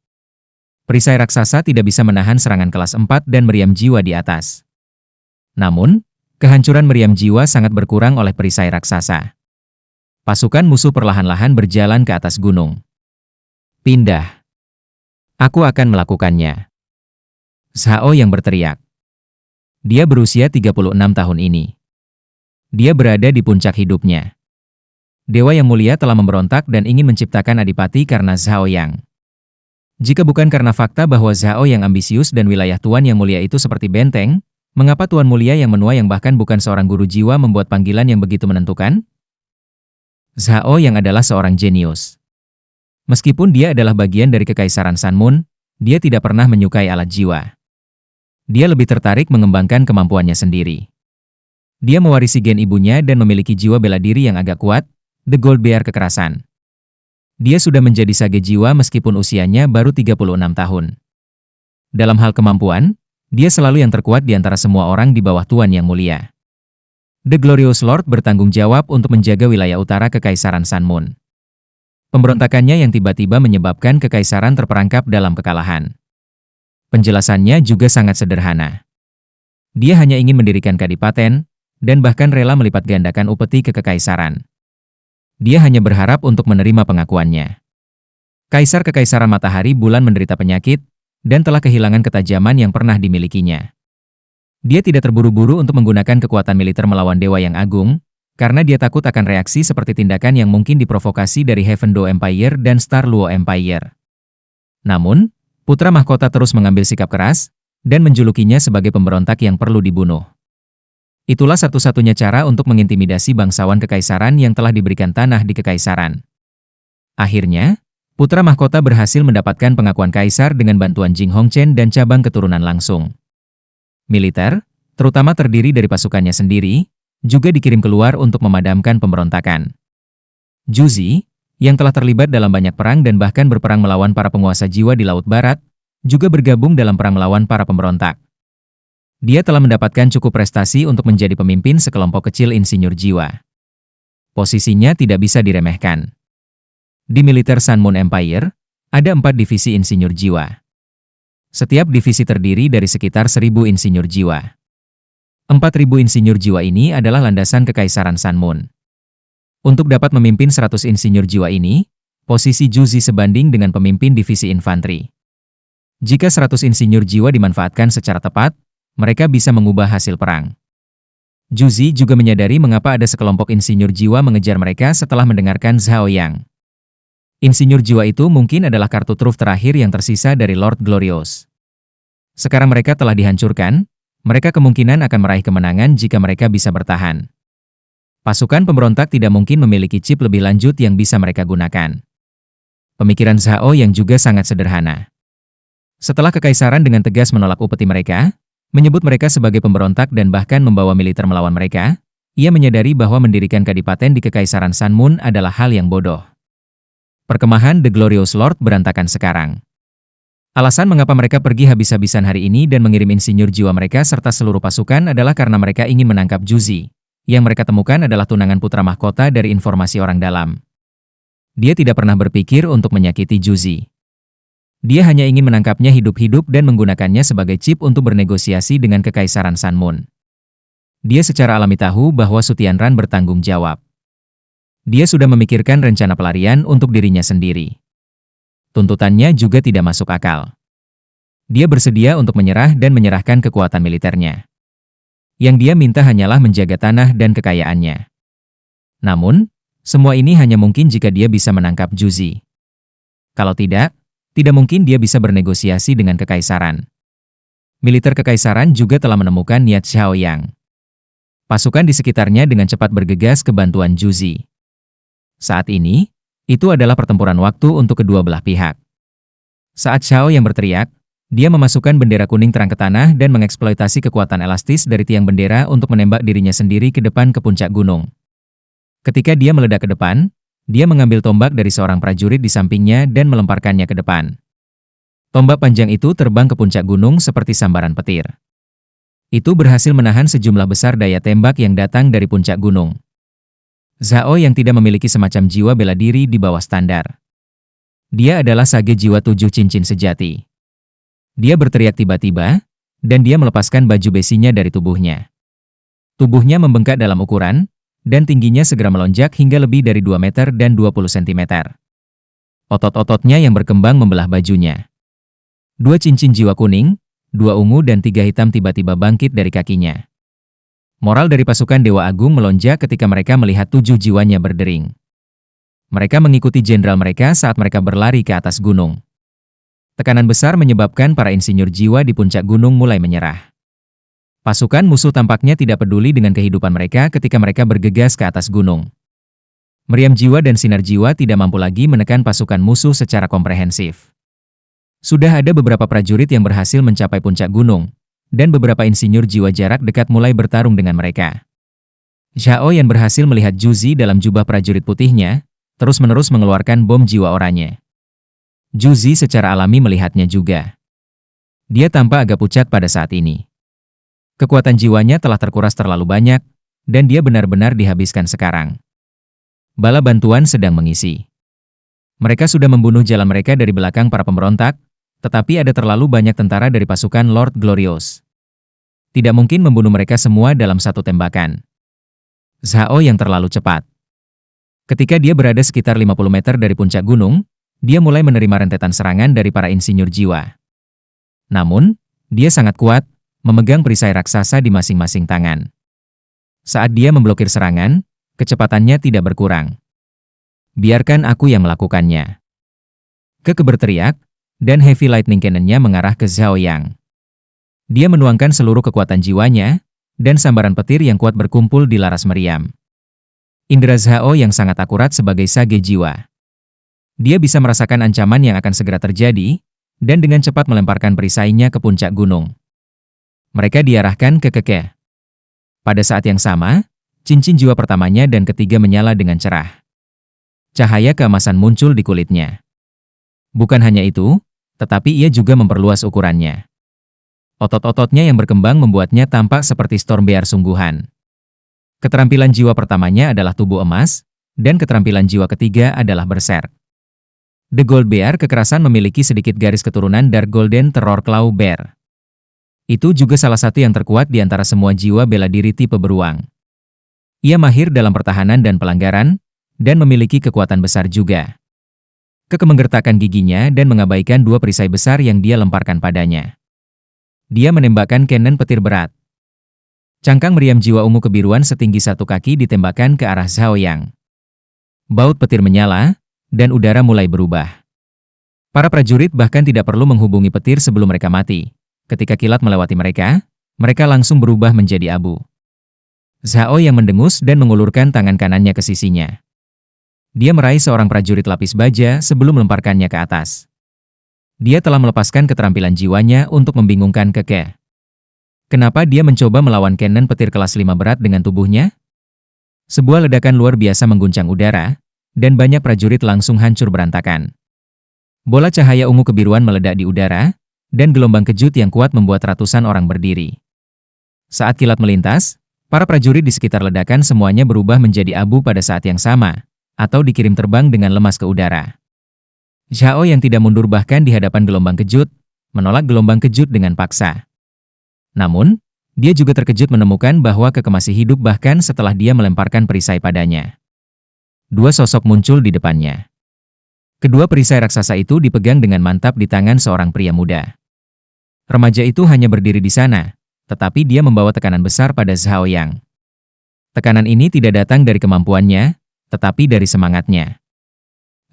Perisai raksasa tidak bisa menahan serangan kelas 4 dan meriam jiwa di atas. Namun, kehancuran meriam jiwa sangat berkurang oleh perisai raksasa. Pasukan musuh perlahan-lahan berjalan ke atas gunung. "Pindah. Aku akan melakukannya." Zhao yang berteriak. Dia berusia 36 tahun ini. Dia berada di puncak hidupnya. Dewa yang mulia telah memberontak dan ingin menciptakan adipati karena Zhao Yang. Jika bukan karena fakta bahwa Zhao yang ambisius dan wilayah Tuan yang mulia itu seperti benteng, mengapa Tuan mulia yang menua yang bahkan bukan seorang guru jiwa membuat panggilan yang begitu menentukan? Zhao yang adalah seorang jenius. Meskipun dia adalah bagian dari kekaisaran Sanmun, dia tidak pernah menyukai alat jiwa. Dia lebih tertarik mengembangkan kemampuannya sendiri. Dia mewarisi gen ibunya dan memiliki jiwa bela diri yang agak kuat, The Gold Bear kekerasan. Dia sudah menjadi sage jiwa meskipun usianya baru 36 tahun. Dalam hal kemampuan, dia selalu yang terkuat di antara semua orang di bawah Tuan yang mulia. The Glorious Lord bertanggung jawab untuk menjaga wilayah utara kekaisaran Sanmun. Pemberontakannya yang tiba-tiba menyebabkan kekaisaran terperangkap dalam kekalahan. Penjelasannya juga sangat sederhana. Dia hanya ingin mendirikan kadipaten, dan bahkan rela melipat gandakan upeti ke kekaisaran. Dia hanya berharap untuk menerima pengakuannya. Kaisar Kekaisaran Matahari Bulan menderita penyakit, dan telah kehilangan ketajaman yang pernah dimilikinya. Dia tidak terburu-buru untuk menggunakan kekuatan militer melawan Dewa yang Agung, karena dia takut akan reaksi seperti tindakan yang mungkin diprovokasi dari Heaven Do Empire dan Star Luo Empire. Namun, putra mahkota terus mengambil sikap keras, dan menjulukinya sebagai pemberontak yang perlu dibunuh. Itulah satu-satunya cara untuk mengintimidasi bangsawan kekaisaran yang telah diberikan tanah di kekaisaran. Akhirnya, putra mahkota berhasil mendapatkan pengakuan kaisar dengan bantuan Jing Hongchen dan cabang keturunan langsung. Militer, terutama terdiri dari pasukannya sendiri, juga dikirim keluar untuk memadamkan pemberontakan. Juzi, yang telah terlibat dalam banyak perang dan bahkan berperang melawan para penguasa jiwa di Laut Barat, juga bergabung dalam perang melawan para pemberontak. Dia telah mendapatkan cukup prestasi untuk menjadi pemimpin sekelompok kecil insinyur jiwa. Posisinya tidak bisa diremehkan. Di militer Sanmun Empire, ada 4 divisi insinyur jiwa. Setiap divisi terdiri dari sekitar 1.000 insinyur jiwa. 4.000 insinyur jiwa ini adalah landasan kekaisaran Sun Moon. Untuk dapat memimpin 100 insinyur jiwa ini, posisi Juzi sebanding dengan pemimpin divisi infanteri. Jika 100 insinyur jiwa dimanfaatkan secara tepat, mereka bisa mengubah hasil perang. Juzi juga menyadari mengapa ada sekelompok insinyur jiwa mengejar mereka setelah mendengarkan Zhao Yang. Insinyur jiwa itu mungkin adalah kartu truf terakhir yang tersisa dari Lord Glorious. Sekarang mereka telah dihancurkan, mereka kemungkinan akan meraih kemenangan jika mereka bisa bertahan. Pasukan pemberontak tidak mungkin memiliki chip lebih lanjut yang bisa mereka gunakan. Pemikiran Zhao yang juga sangat sederhana. Setelah kekaisaran dengan tegas menolak upeti mereka, menyebut mereka sebagai pemberontak dan bahkan membawa militer melawan mereka, ia menyadari bahwa mendirikan kadipaten di kekaisaran Sun Moon adalah hal yang bodoh. Perkemahan The Glorious Lord berantakan sekarang. Alasan mengapa mereka pergi habis-habisan hari ini dan mengirim insinyur jiwa mereka serta seluruh pasukan adalah karena mereka ingin menangkap Juzi. Yang mereka temukan adalah tunangan putra mahkota dari informasi orang dalam. Dia tidak pernah berpikir untuk menyakiti Juzi. Dia hanya ingin menangkapnya hidup-hidup dan menggunakannya sebagai chip untuk bernegosiasi dengan kekaisaran Sun Moon. Dia secara alami tahu bahwa Sutianran bertanggung jawab. Dia sudah memikirkan rencana pelarian untuk dirinya sendiri. Tuntutannya juga tidak masuk akal. Dia bersedia untuk menyerah dan menyerahkan kekuatan militernya. Yang dia minta hanyalah menjaga tanah dan kekayaannya. Namun, semua ini hanya mungkin jika dia bisa menangkap Juzi. Kalau tidak mungkin dia bisa bernegosiasi dengan kekaisaran. Militer kekaisaran juga telah menemukan niat Zhao Yang. Pasukan di sekitarnya dengan cepat bergegas ke bantuan Juzi. Saat ini, itu adalah pertempuran waktu untuk kedua belah pihak. Saat Zhao Yang berteriak, dia memasukkan bendera kuning terang ke tanah dan mengeksploitasi kekuatan elastis dari tiang bendera untuk menembak dirinya sendiri ke depan ke puncak gunung. Ketika dia meledak ke depan, dia mengambil tombak dari seorang prajurit di sampingnya dan melemparkannya ke depan. Tombak panjang itu terbang ke puncak gunung seperti sambaran petir. Itu berhasil menahan sejumlah besar daya tembak yang datang dari puncak gunung. Zhao yang tidak memiliki semacam jiwa bela diri di bawah standar. Dia adalah sage jiwa 7 cincin sejati. Dia berteriak tiba-tiba, dan dia melepaskan baju besinya dari tubuhnya. Tubuhnya membengkak dalam ukuran, dan tingginya segera melonjak hingga lebih dari 2 meter dan 20 cm. Otot-ototnya yang berkembang membelah bajunya. 2 cincin jiwa kuning, 2 ungu dan 3 hitam tiba-tiba bangkit dari kakinya. Moral dari pasukan Dewa Agung melonjak ketika mereka melihat 7 jiwanya berdering. Mereka mengikuti jenderal mereka saat mereka berlari ke atas gunung. Tekanan besar menyebabkan para insinyur jiwa di puncak gunung mulai menyerah. Pasukan musuh tampaknya tidak peduli dengan kehidupan mereka ketika mereka bergegas ke atas gunung. Meriam jiwa dan sinar jiwa tidak mampu lagi menekan pasukan musuh secara komprehensif. Sudah ada beberapa prajurit yang berhasil mencapai puncak gunung, dan beberapa insinyur jiwa jarak dekat mulai bertarung dengan mereka. Zhao yang berhasil melihat Juzi dalam jubah prajurit putihnya, terus-menerus mengeluarkan bom jiwa oranye. Juzi secara alami melihatnya juga. Dia tampak agak pucat pada saat ini. Kekuatan jiwanya telah terkuras terlalu banyak, dan dia benar-benar dihabiskan sekarang. Bala bantuan sedang mengisi. Mereka sudah membunuh jalan mereka dari belakang para pemberontak, tetapi ada terlalu banyak tentara dari pasukan Lord Glorious. Tidak mungkin membunuh mereka semua dalam satu tembakan. Zhao yang terlalu cepat. Ketika dia berada sekitar 50 meter dari puncak gunung, dia mulai menerima rentetan serangan dari para insinyur jiwa. Namun, dia sangat kuat, memegang perisai raksasa di masing-masing tangan. Saat dia memblokir serangan, kecepatannya tidak berkurang. Biarkan aku yang melakukannya. Keke berteriak, dan heavy lightning cannon-nya mengarah ke Zhao Yang. Dia menuangkan seluruh kekuatan jiwanya, dan sambaran petir yang kuat berkumpul di laras meriam. Indera Zhao yang sangat akurat sebagai sage jiwa. Dia bisa merasakan ancaman yang akan segera terjadi, dan dengan cepat melemparkan perisainya ke puncak gunung. Mereka diarahkan ke Keke. Pada saat yang sama, cincin jiwa pertamanya dan ketiga menyala dengan cerah. Cahaya keemasan muncul di kulitnya. Bukan hanya itu, tetapi ia juga memperluas ukurannya. Otot-ototnya yang berkembang membuatnya tampak seperti Storm Bear sungguhan. Keterampilan jiwa pertamanya adalah tubuh emas, dan keterampilan jiwa ketiga adalah Berserk. The Gold Bear kekerasan memiliki sedikit garis keturunan Dark Golden Terror Claw Bear. Itu juga salah satu yang terkuat di antara semua jiwa bela diri tipe beruang. Ia mahir dalam pertahanan dan pelanggaran, dan memiliki kekuatan besar juga. Keke menggertakkan giginya dan mengabaikan dua perisai besar yang dia lemparkan padanya. Dia menembakkan cannon petir berat. Cangkang meriam jiwa ungu kebiruan setinggi 1 kaki ditembakkan ke arah Zhao Yang. Baut petir menyala, dan udara mulai berubah. Para prajurit bahkan tidak perlu menghubungi petir sebelum mereka mati. Ketika kilat melewati mereka, mereka langsung berubah menjadi abu. Zhao yang mendengus dan mengulurkan tangan kanannya ke sisinya. Dia meraih seorang prajurit lapis baja sebelum melemparkannya ke atas. Dia telah melepaskan keterampilan jiwanya untuk membingungkan Keke. Kenapa dia mencoba melawan cannon petir kelas 5 berat dengan tubuhnya? Sebuah ledakan luar biasa mengguncang udara, dan banyak prajurit langsung hancur berantakan. Bola cahaya ungu kebiruan meledak di udara, dan gelombang kejut yang kuat membuat ratusan orang berdiri. Saat kilat melintas, para prajurit di sekitar ledakan semuanya berubah menjadi abu pada saat yang sama, atau dikirim terbang dengan lemas ke udara. Zhao yang tidak mundur bahkan di hadapan gelombang kejut, menolak gelombang kejut dengan paksa. Namun, dia juga terkejut menemukan bahwa Keke masih hidup bahkan setelah dia melemparkan perisai padanya. Dua sosok muncul di depannya. Kedua perisai raksasa itu dipegang dengan mantap di tangan seorang pria muda. Remaja itu hanya berdiri di sana, tetapi dia membawa tekanan besar pada Zhao Yang. Tekanan ini tidak datang dari kemampuannya, tetapi dari semangatnya.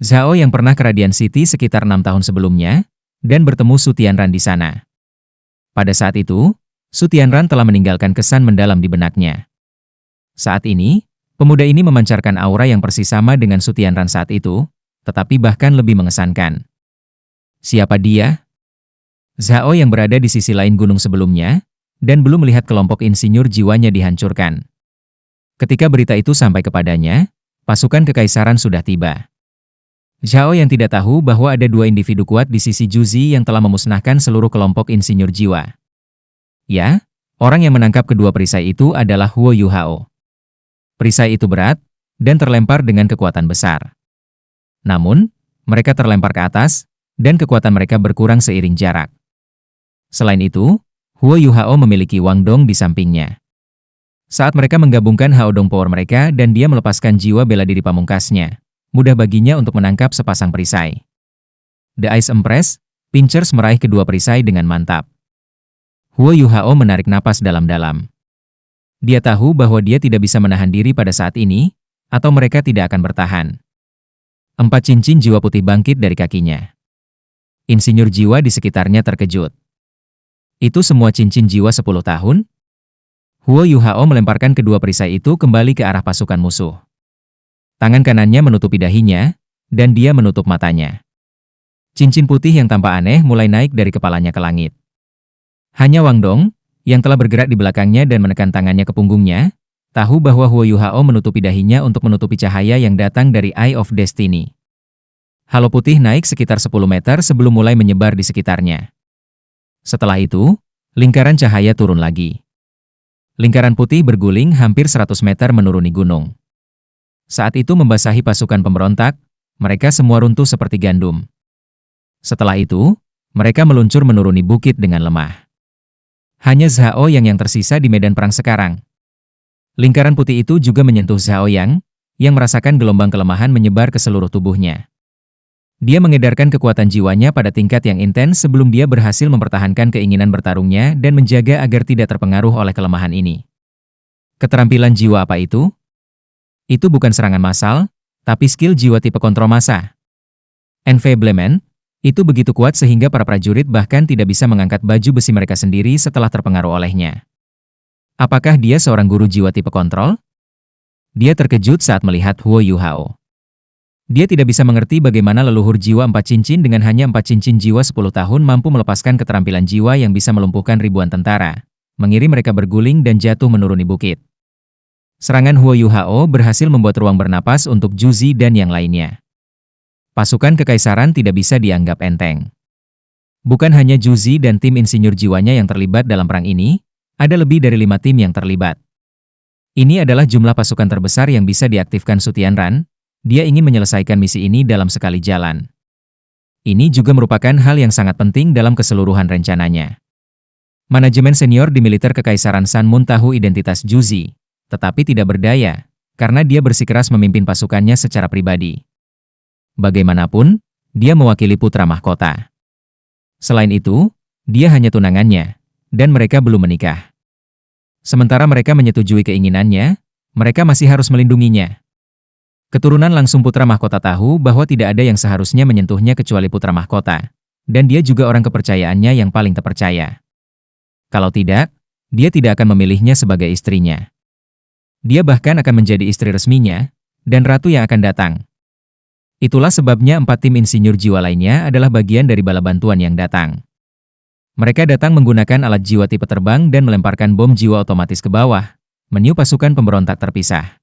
Zhao yang pernah ke Radiant City sekitar 6 tahun sebelumnya, dan bertemu Su Tianran di sana. Pada saat itu, Su Tianran telah meninggalkan kesan mendalam di benaknya. Saat ini, pemuda ini memancarkan aura yang persis sama dengan Su Tianran saat itu, tetapi bahkan lebih mengesankan. Siapa dia? Zhao yang berada di sisi lain gunung sebelumnya, dan belum melihat kelompok insinyur jiwanya dihancurkan. Ketika berita itu sampai kepadanya, pasukan kekaisaran sudah tiba. Zhao yang tidak tahu bahwa ada dua individu kuat di sisi Juzi yang telah memusnahkan seluruh kelompok insinyur jiwa. Ya, orang yang menangkap kedua perisai itu adalah Huo Yuhao. Perisai itu berat, dan terlempar dengan kekuatan besar. Namun, mereka terlempar ke atas, dan kekuatan mereka berkurang seiring jarak. Selain itu, Huo Yuhao memiliki Wang Dong di sampingnya. Saat mereka menggabungkan Hao Dong Power mereka dan dia melepaskan jiwa bela diri pamungkasnya, mudah baginya untuk menangkap sepasang perisai. The Ice Empress, Pinchers meraih kedua perisai dengan mantap. Huo Yuhao menarik napas dalam-dalam. Dia tahu bahwa dia tidak bisa menahan diri pada saat ini, atau mereka tidak akan bertahan. 4 cincin jiwa putih bangkit dari kakinya. Insinyur jiwa di sekitarnya terkejut. Itu semua cincin jiwa 10 tahun? Huo Yuhao melemparkan kedua perisai itu kembali ke arah pasukan musuh. Tangan kanannya menutupi dahinya, dan dia menutup matanya. Cincin putih yang tampak aneh mulai naik dari kepalanya ke langit. Hanya Wang Dong, yang telah bergerak di belakangnya dan menekan tangannya ke punggungnya, tahu bahwa Huo Yuhao menutupi dahinya untuk menutupi cahaya yang datang dari Eye of Destiny. Halo putih naik sekitar 10 meter sebelum mulai menyebar di sekitarnya. Setelah itu, lingkaran cahaya turun lagi. Lingkaran putih berguling hampir 100 meter menuruni gunung. Saat itu membasahi pasukan pemberontak, mereka semua runtuh seperti gandum. Setelah itu, mereka meluncur menuruni bukit dengan lemah. Hanya Zhao yang tersisa di medan perang sekarang. Lingkaran putih itu juga menyentuh Zhao yang merasakan gelombang kelemahan menyebar ke seluruh tubuhnya. Dia mengedarkan kekuatan jiwanya pada tingkat yang intens sebelum dia berhasil mempertahankan keinginan bertarungnya dan menjaga agar tidak terpengaruh oleh kelemahan ini. Keterampilan jiwa apa itu? Itu bukan serangan massal, tapi skill jiwa tipe kontrol massa. Enfablement, itu begitu kuat sehingga para prajurit bahkan tidak bisa mengangkat baju besi mereka sendiri setelah terpengaruh olehnya. Apakah dia seorang guru jiwa tipe kontrol? Dia terkejut saat melihat Huo Yuhao. Dia tidak bisa mengerti bagaimana leluhur jiwa 4 cincin dengan hanya 4 cincin jiwa 10 tahun mampu melepaskan keterampilan jiwa yang bisa melumpuhkan ribuan tentara, mengirim mereka berguling dan jatuh menuruni bukit. Serangan Huo Yuhao berhasil membuat ruang bernapas untuk Juzi dan yang lainnya. Pasukan kekaisaran tidak bisa dianggap enteng. Bukan hanya Juzi dan tim insinyur jiwanya yang terlibat dalam perang ini, ada lebih dari 5 tim yang terlibat. Ini adalah jumlah pasukan terbesar yang bisa diaktifkan Su Tianran. Dia ingin menyelesaikan misi ini dalam sekali jalan. Ini juga merupakan hal yang sangat penting dalam keseluruhan rencananya. Manajemen senior di militer Kekaisaran Sanmun tahu identitas Juzi, tetapi tidak berdaya, karena dia bersikeras memimpin pasukannya secara pribadi. Bagaimanapun, dia mewakili putra mahkota. Selain itu, dia hanya tunangannya, dan mereka belum menikah. Sementara mereka menyetujui keinginannya, mereka masih harus melindunginya. Keturunan langsung putra mahkota tahu bahwa tidak ada yang seharusnya menyentuhnya kecuali putra mahkota, dan dia juga orang kepercayaannya yang paling terpercaya. Kalau tidak, dia tidak akan memilihnya sebagai istrinya. Dia bahkan akan menjadi istri resminya, dan ratu yang akan datang. Itulah sebabnya 4 tim insinyur jiwa lainnya adalah bagian dari bala bantuan yang datang. Mereka datang menggunakan alat jiwa tipe terbang dan melemparkan bom jiwa otomatis ke bawah, meniup pasukan pemberontak terpisah.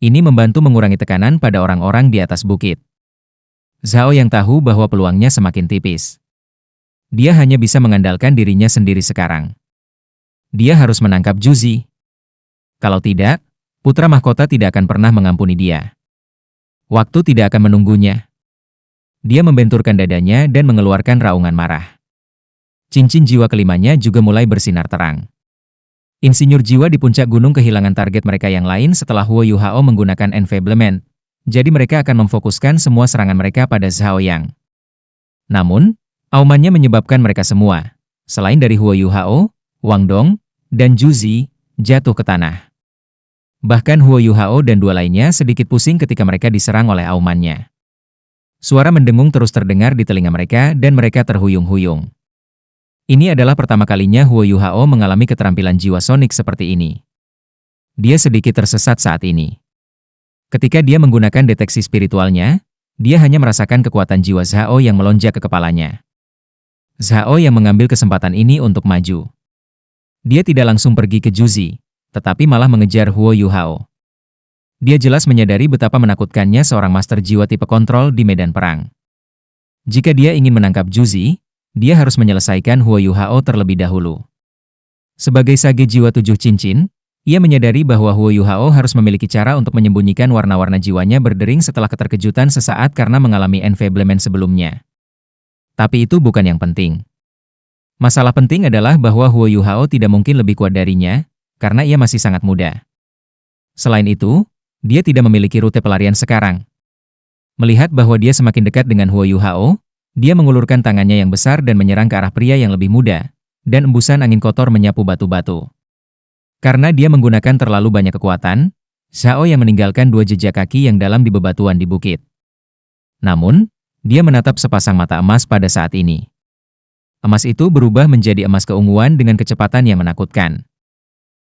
Ini membantu mengurangi tekanan pada orang-orang di atas bukit. Zhao yang tahu bahwa peluangnya semakin tipis. Dia hanya bisa mengandalkan dirinya sendiri sekarang. Dia harus menangkap Juzi. Kalau tidak, putra mahkota tidak akan pernah mengampuni dia. Waktu tidak akan menunggunya. Dia membenturkan dadanya dan mengeluarkan raungan marah. Cincin jiwa kelimanya juga mulai bersinar terang. Insinyur jiwa di puncak gunung kehilangan target mereka yang lain setelah Huo Yuhao menggunakan enfablement, jadi mereka akan memfokuskan semua serangan mereka pada Zhao Yang. Namun, aumannya menyebabkan mereka semua, selain dari Huo Yuhao, Wang Dong, dan Juzi, jatuh ke tanah. Bahkan Huo Yuhao dan dua lainnya sedikit pusing ketika mereka diserang oleh aumannya. Suara mendengung terus terdengar di telinga mereka dan mereka terhuyung-huyung. Ini adalah pertama kalinya Huo Yuhao mengalami keterampilan jiwa sonik seperti ini. Dia sedikit tersesat saat ini. Ketika dia menggunakan deteksi spiritualnya, dia hanya merasakan kekuatan jiwa Zhao yang melonjak ke kepalanya. Zhao yang mengambil kesempatan ini untuk maju. Dia tidak langsung pergi ke Juzi, tetapi malah mengejar Huo Yuhao. Dia jelas menyadari betapa menakutkannya seorang master jiwa tipe kontrol di medan perang. Jika dia ingin menangkap Juzi, dia harus menyelesaikan Huo Yuhao terlebih dahulu. Sebagai sage jiwa 7 cincin, ia menyadari bahwa Huo Yuhao harus memiliki cara untuk menyembunyikan warna-warna jiwanya berdering setelah keterkejutan sesaat karena mengalami enfablement sebelumnya. Tapi itu bukan yang penting. Masalah penting adalah bahwa Huo Yuhao tidak mungkin lebih kuat darinya, karena ia masih sangat muda. Selain itu, dia tidak memiliki rute pelarian sekarang. Melihat bahwa dia semakin dekat dengan Huo Yuhao, dia mengulurkan tangannya yang besar dan menyerang ke arah pria yang lebih muda, dan embusan angin kotor menyapu batu-batu. Karena dia menggunakan terlalu banyak kekuatan, Zhao yang meninggalkan 2 jejak kaki yang dalam di bebatuan di bukit. Namun, dia menatap sepasang mata emas pada saat ini. Emas itu berubah menjadi emas keunguan dengan kecepatan yang menakutkan.